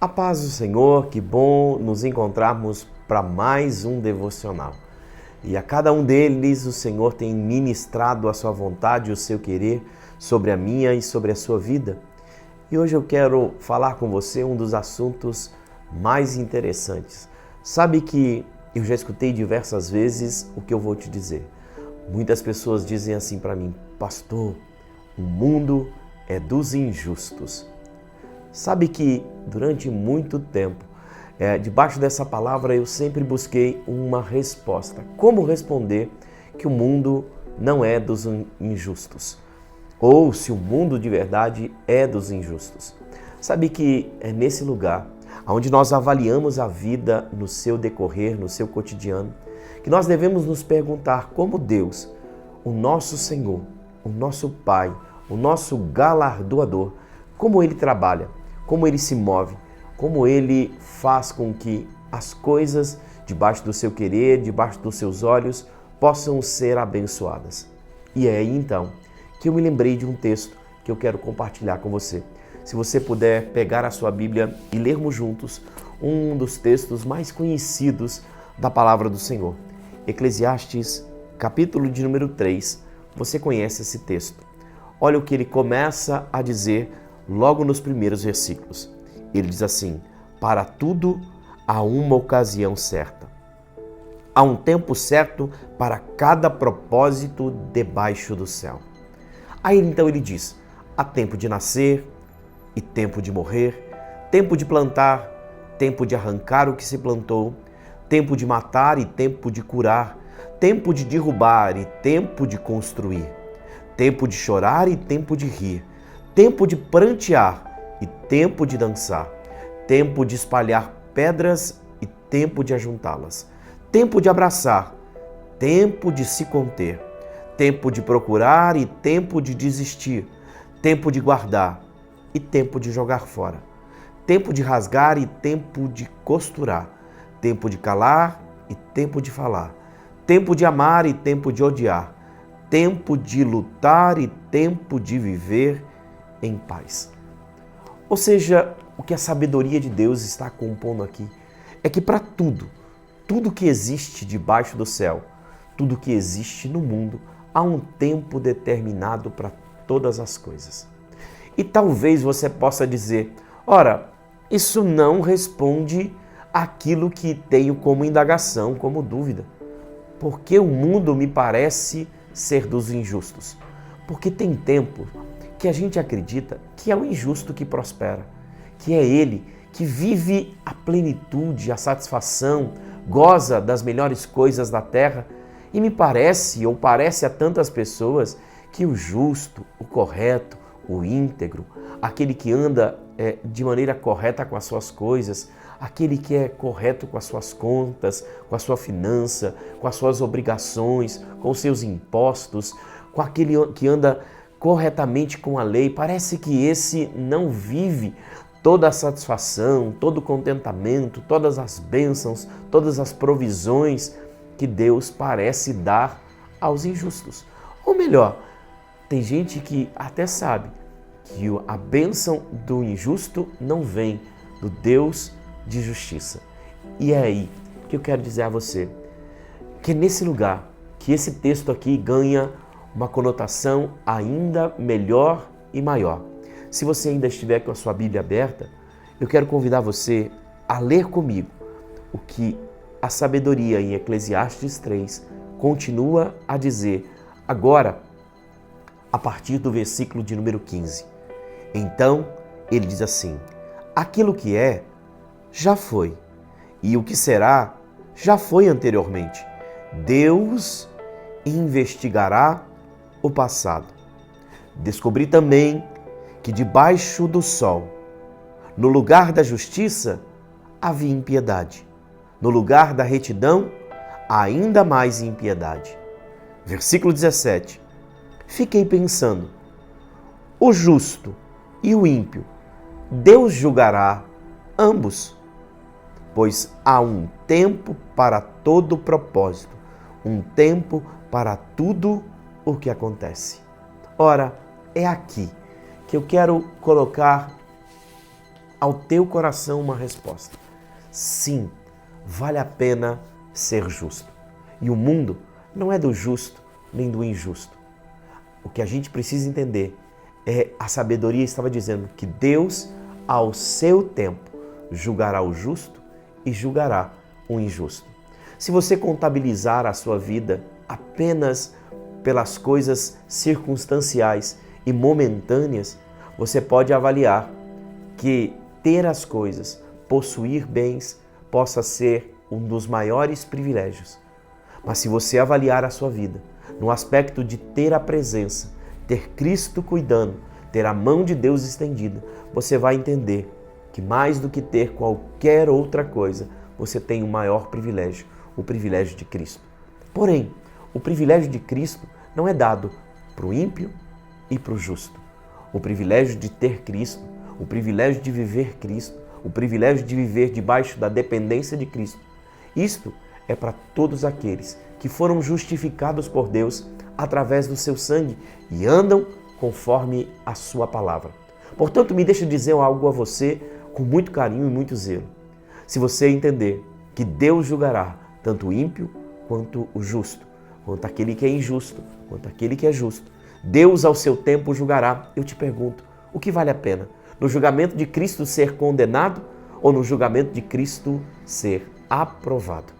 A paz do Senhor, que bom nos encontrarmos para mais um devocional. E a cada um deles o Senhor tem ministrado a sua vontade e o seu querer sobre a minha e sobre a sua vida. E hoje eu quero falar com você um dos assuntos mais interessantes. Sabe que eu já escutei diversas vezes o que eu vou te dizer. Muitas pessoas dizem assim para mim: pastor, o mundo é dos injustos. Sabe que durante muito tempo, debaixo dessa palavra eu sempre busquei uma resposta. Como responder que o mundo não é dos injustos? Ou se o mundo de verdade é dos injustos? Sabe que é nesse lugar onde nós avaliamos a vida no seu decorrer, no seu cotidiano, que nós devemos nos perguntar como Deus, o nosso Senhor, o nosso Pai, o nosso galardoador, como Ele trabalha, como Ele se move, como Ele faz com que as coisas debaixo do seu querer, debaixo dos seus olhos, possam ser abençoadas. E é aí então que eu me lembrei de um texto que eu quero compartilhar com você. Se você puder pegar a sua Bíblia e lermos juntos um dos textos mais conhecidos da palavra do Senhor. Eclesiastes, capítulo de número 3, você conhece esse texto. Olha o que ele começa a dizer logo nos primeiros versículos. Ele diz assim: para tudo há uma ocasião certa. Há um tempo certo para cada propósito debaixo do céu. Aí então ele diz: há tempo de nascer e tempo de morrer, tempo de plantar, tempo de arrancar o que se plantou, tempo de matar e tempo de curar, tempo de derrubar e tempo de construir, tempo de chorar e tempo de rir, tempo de prantear e tempo de dançar, tempo de espalhar pedras e tempo de ajuntá-las, tempo de abraçar, tempo de se conter, tempo de procurar e tempo de desistir, tempo de guardar e tempo de jogar fora, tempo de rasgar e tempo de costurar, tempo de calar e tempo de falar, tempo de amar e tempo de odiar, tempo de lutar e tempo de viver em paz. Ou seja, o que a sabedoria de Deus está compondo aqui é que para tudo que existe debaixo do céu, tudo que existe no mundo, há um tempo determinado para todas as coisas. E talvez você possa dizer: ora, isso não responde àquilo que tenho como indagação, como dúvida. Porque o mundo me parece ser dos injustos? Porque tem tempo que a gente acredita que é o injusto que prospera, que é ele que vive a plenitude, a satisfação, goza das melhores coisas da terra. E me parece, ou parece a tantas pessoas, que o justo, o correto, o íntegro, aquele que anda de maneira correta com as suas coisas, aquele que é correto com as suas contas, com a sua finança, com as suas obrigações, com os seus impostos, com aquele que anda corretamente com a lei, parece que esse não vive toda a satisfação, todo o contentamento, todas as bênçãos, todas as provisões que Deus parece dar aos injustos. Ou melhor, tem gente que até sabe que a bênção do injusto não vem do Deus de justiça. E é aí que eu quero dizer a você que é nesse lugar que esse texto aqui ganha uma conotação ainda melhor e maior. Se você ainda estiver com a sua Bíblia aberta, eu quero convidar você a ler comigo o que a sabedoria em Eclesiastes 3 continua a dizer agora, a partir do versículo de número 15. Então, ele diz assim: aquilo que é, já foi, e o que será, já foi anteriormente. Deus investigará o passado. Descobri também que debaixo do sol, no lugar da justiça, havia impiedade. No lugar da retidão, ainda mais impiedade. Versículo 17. Fiquei pensando: o justo e o ímpio, Deus julgará ambos, pois há um tempo para todo propósito, um tempo para tudo o que acontece. Ora, é aqui que eu quero colocar ao teu coração uma resposta. Sim, vale a pena ser justo. E o mundo não é do justo nem do injusto. O que a gente precisa entender é, a sabedoria estava dizendo que Deus, ao seu tempo, julgará o justo e julgará o injusto. Se você contabilizar a sua vida apenas pelas coisas circunstanciais e momentâneas, você pode avaliar que ter as coisas, possuir bens, possa ser um dos maiores privilégios. Mas se você avaliar a sua vida no aspecto de ter a presença, ter Cristo cuidando, ter a mão de Deus estendida, você vai entender que mais do que ter qualquer outra coisa, você tem o maior privilégio, o privilégio de Cristo. Porém, o privilégio de Cristo não é dado para o ímpio e para o justo. O privilégio de ter Cristo, o privilégio de viver Cristo, o privilégio de viver debaixo da dependência de Cristo, isto é para todos aqueles que foram justificados por Deus através do seu sangue e andam conforme a sua palavra. Portanto, me deixa dizer algo a você com muito carinho e muito zelo. Se você entender que Deus julgará tanto o ímpio quanto o justo, quanto aquele que é injusto, quanto aquele que é justo, Deus ao seu tempo julgará. Eu te pergunto, o que vale a pena? No julgamento de Cristo ser condenado ou no julgamento de Cristo ser aprovado?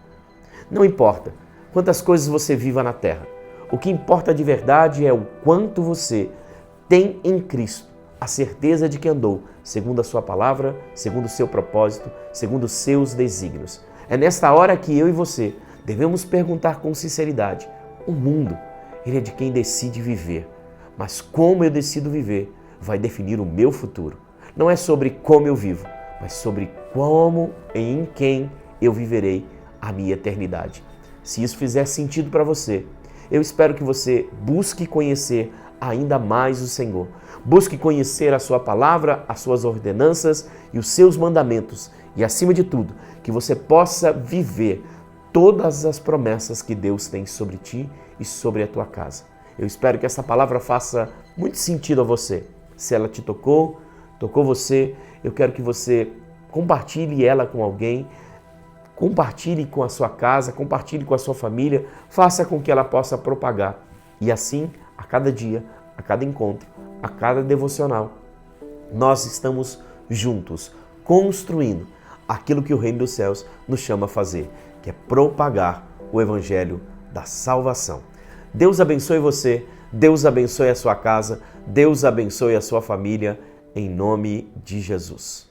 Não importa quantas coisas você viva na terra. O que importa de verdade é o quanto você tem em Cristo a certeza de que andou segundo a sua palavra, segundo o seu propósito, segundo os seus desígnios. É nesta hora que eu e você devemos perguntar com sinceridade: o mundo, ele é de quem decide viver, mas como eu decido viver vai definir o meu futuro. Não é sobre como eu vivo, mas sobre como e em quem eu viverei a minha eternidade. Se isso fizer sentido para você, eu espero que você busque conhecer ainda mais o Senhor. Busque conhecer a sua palavra, as suas ordenanças e os seus mandamentos. E, acima de tudo, que você possa viver todas as promessas que Deus tem sobre ti e sobre a tua casa. Eu espero que essa palavra faça muito sentido a você. Se ela te tocou você, eu quero que você compartilhe ela com alguém, compartilhe com a sua casa, compartilhe com a sua família, faça com que ela possa propagar. E assim, a cada dia, a cada encontro, a cada devocional, nós estamos juntos, construindo aquilo que o Reino dos Céus nos chama a fazer, que é propagar o Evangelho da salvação. Deus abençoe você, Deus abençoe a sua casa, Deus abençoe a sua família, em nome de Jesus.